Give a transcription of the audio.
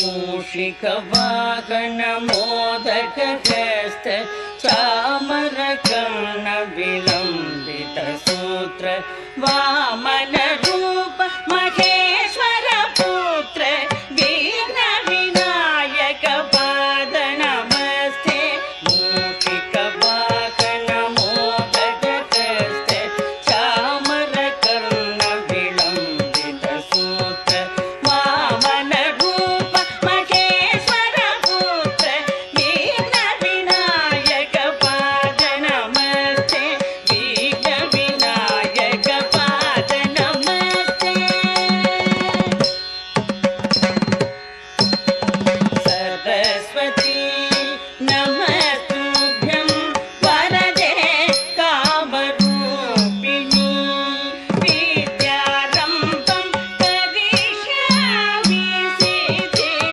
मूषिकवाहन मोदकहस्त चामरकर्ण विलम्बित सूत्र वामन रूप महेश्वर पुत्र विघ्न विनायक पाद नमस्ते मूषिकवाहन मोदकहस्त चामरकर्ण विलम्बित सूत्र वामन रूप महेश्वर पुत्र विघ्न विनायक पाद नमस्ते विघ्न विनायक पाद नमस्ते सरस्वती